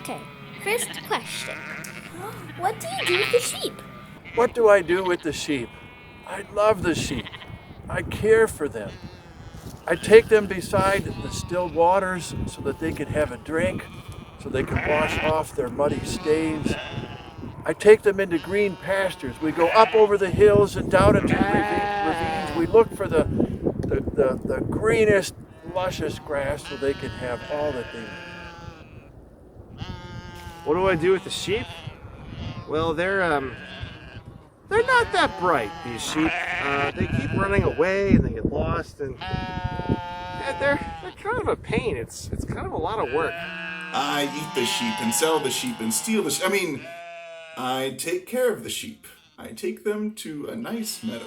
Okay, first question. What do you do with the sheep? What do I do with the sheep? I love the sheep. I care for them. I take them beside the still waters so that they can have a drink, so they can wash off their muddy stains. I take them into green pastures. We go up over the hills and down into the ravines. We look for the greenest, luscious grass so they can have all that they need. What do I do with the sheep? Well, they're not that bright, these sheep. They keep running away and they get lost, and they're kind of a pain. It's kind of a lot of work. I eat the sheep and sell the sheep and steal the sheep. I take care of the sheep. I take them to a nice meadow.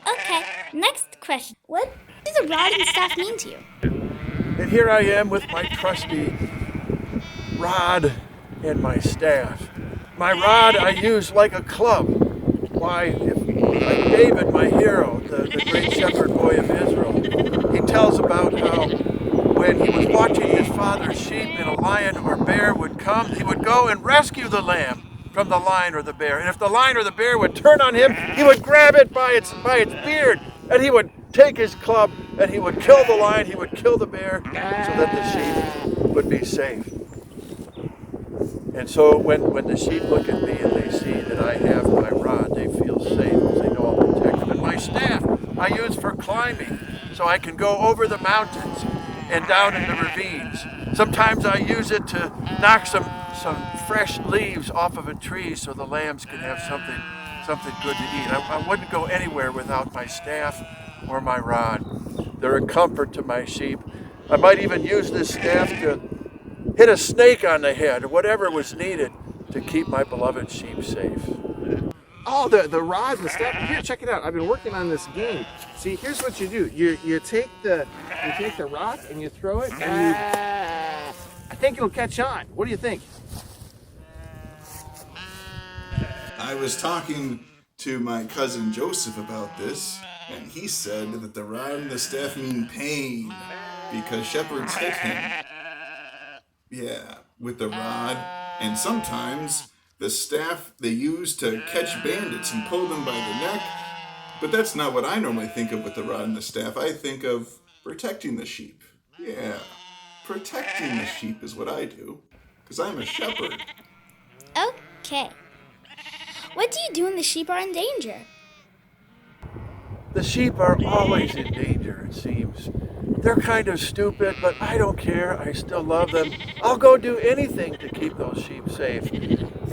Okay, next question. What does a rod and staff mean to you? And here I am with my trusty rod and my staff. My rod I use like a club. Like David, my hero, the great shepherd boy of Israel, he tells about how when he was watching his father's sheep and a lion or bear would come, he would go and rescue the lamb from the lion or the bear. And if the lion or the bear would turn on him, he would grab it by its beard, and he would take his club and he would kill the lion, he would kill the bear, so that the sheep would be safe. And so when the sheep look at me and they see that I have my rod, they feel safe because they know I'll protect them. And my staff I use for climbing, so I can go over the mountains and down in the ravines. Sometimes I use it to knock some fresh leaves off of a tree so the lambs can have something good to eat. I wouldn't go anywhere without my staff or my rod. They're a comfort to my sheep. I might even use this staff to hit a snake on the head or whatever was needed to keep my beloved sheep safe. Oh, the rod and the staff. Here, check it out. I've been working on this game. See, here's what you do. You take the rock and you throw it, and I think it'll catch on. What do you think? I was talking to my cousin Joseph about this, and he said that the rod and the staff mean pain because shepherds hit him. Yeah, with the rod, and sometimes the staff they use to catch bandits and pull them by the neck. But that's not what I normally think of with the rod and the staff. I think of protecting the sheep. Yeah, protecting the sheep is what I do, because I'm a shepherd. Okay. What do you do when the sheep are in danger? The sheep are always in danger, it seems. They're kind of stupid, but I don't care. I still love them. I'll go do anything to keep those sheep safe.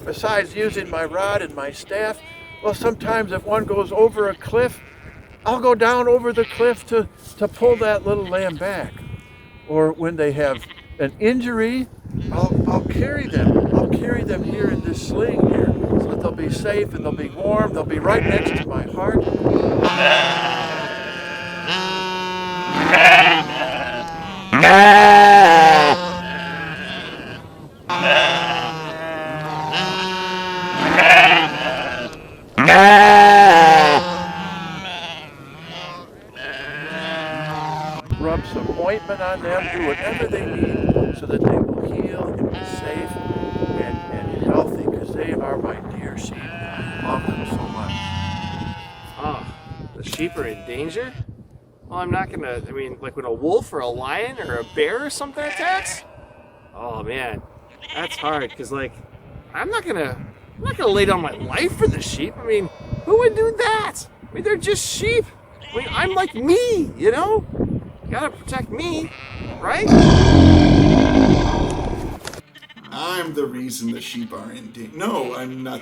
Besides using my rod and my staff, well, sometimes if one goes over a cliff, I'll go down over the cliff to pull that little lamb back. Or when they have an injury, I'll carry them. I'll carry them here in this sling here so that they'll be safe and they'll be warm. They'll be right next to my heart. Rub some ointment on them, do whatever they need so that they will heal and be safe and healthy, because they are my dear sheep. I love them so much. Oh, the sheep are in danger? Well, I'm not gonna, like when a wolf or a lion or a bear or something attacks? Oh man, that's hard, because I'm not gonna lay down my life for the sheep. Who would do that? They're just sheep. I'm like me, you know? You gotta protect me, right? I'm the reason the sheep are in danger. No, I'm not.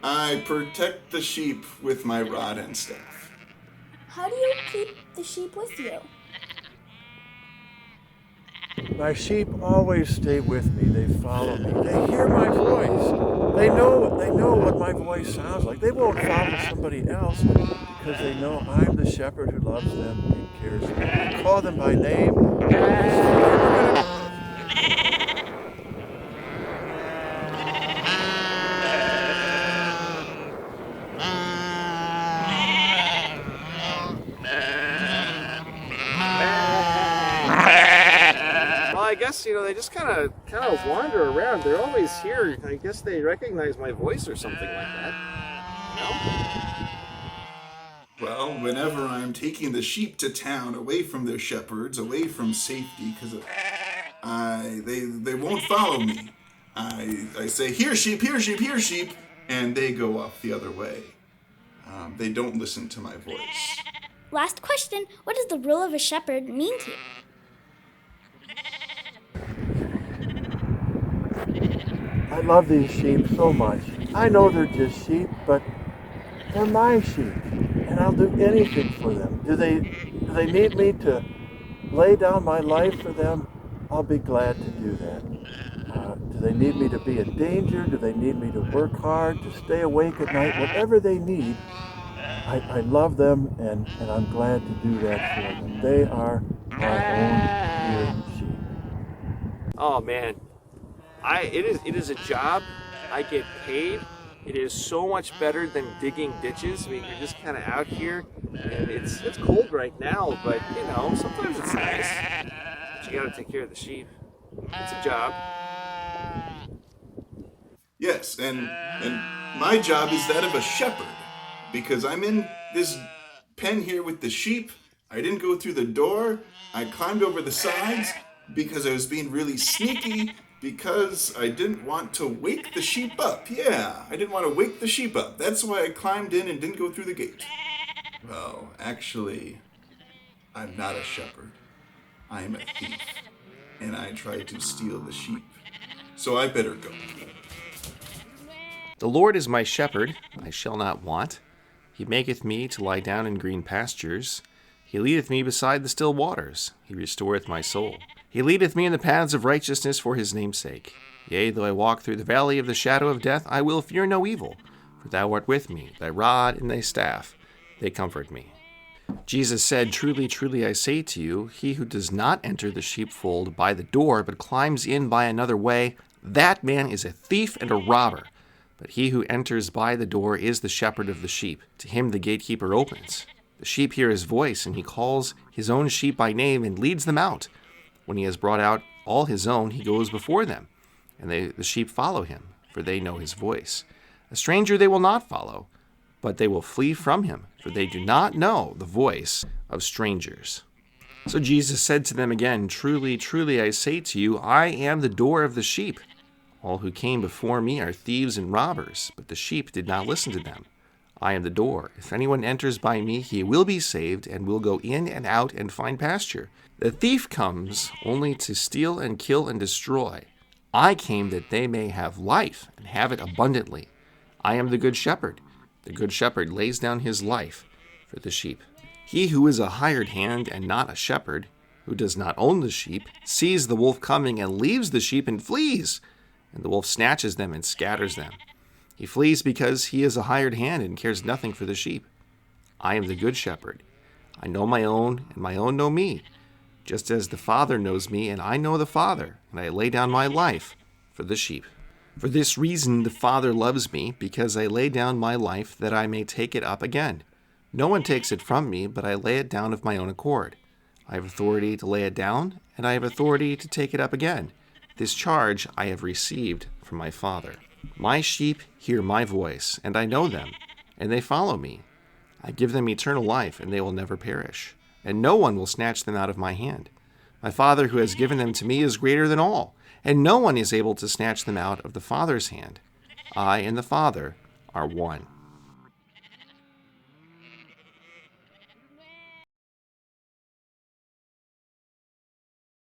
I protect the sheep with my rod and staff. How do you keep the sheep with you? My sheep always stay with me. They follow me. They hear my voice. They know what my voice sounds like. They won't follow somebody else because they know I'm the shepherd who loves them and cares for them. I call them by name. Well, I guess, they just kind of wander around. They're always here. I guess they recognize my voice or something like that. Well, whenever I'm taking the sheep to town, away from their shepherds, away from safety, because they won't follow me. I say, here sheep, here sheep, here sheep, and they go off the other way. They don't listen to my voice. Last question. What does the role of a shepherd mean to you? I love these sheep so much. I know they're just sheep, but they're my sheep, and I'll do anything for them. Do they need me to lay down my life for them? I'll be glad to do that. Do they need me to be in danger? Do they need me to work hard, to stay awake at night? Whatever they need, I love them, and I'm glad to do that for them. They are my own dear sheep. Oh man, it is a job. I get paid. It is so much better than digging ditches. I mean, you're just kind of out here, and it's cold right now, but sometimes it's nice. But you got to take care of the sheep. It's a job. Yes, and my job is that of a shepherd, because I'm in this pen here with the sheep. I didn't go through the door. I climbed over the sides because I was being really sneaky, because I didn't want to wake the sheep up. Yeah, I didn't want to wake the sheep up. That's why I climbed in and didn't go through the gate. Well, actually, I'm not a shepherd. I am a thief, and I tried to steal the sheep. So I better go. The Lord is my shepherd, I shall not want. He maketh me to lie down in green pastures. He leadeth me beside the still waters. He restoreth my soul. He leadeth me in the paths of righteousness for his name's sake. Yea, though I walk through the valley of the shadow of death, I will fear no evil. For thou art with me, thy rod and thy staff, they comfort me. Jesus said, Truly, truly, I say to you, he who does not enter the sheepfold by the door, but climbs in by another way, that man is a thief and a robber. But he who enters by the door is the shepherd of the sheep. To him the gatekeeper opens. The sheep hear his voice, and he calls his own sheep by name and leads them out. When he has brought out all his own, he goes before them, and the sheep follow him, for they know his voice. A stranger they will not follow, but they will flee from him, for they do not know the voice of strangers. So Jesus said to them again, Truly, truly, I say to you, I am the door of the sheep. All who came before me are thieves and robbers, but the sheep did not listen to them. I am the door. If anyone enters by me, he will be saved, and will go in and out and find pasture. The thief comes only to steal and kill and destroy. I came that they may have life, and have it abundantly. I am the good shepherd. The good shepherd lays down his life for the sheep. He who is a hired hand and not a shepherd, who does not own the sheep, sees the wolf coming and leaves the sheep and flees. And the wolf snatches them and scatters them. He flees because he is a hired hand and cares nothing for the sheep. I am the good shepherd. I know my own, and my own know me, just as the Father knows me, and I know the Father, and I lay down my life for the sheep. For this reason the Father loves me, because I lay down my life that I may take it up again. No one takes it from me, but I lay it down of my own accord. I have authority to lay it down, and I have authority to take it up again. This charge I have received from my Father. My sheep hear my voice, and I know them, and they follow me. I give them eternal life, and they will never perish, and no one will snatch them out of my hand. My Father who has given them to me is greater than all, and no one is able to snatch them out of the Father's hand. I and the Father are one.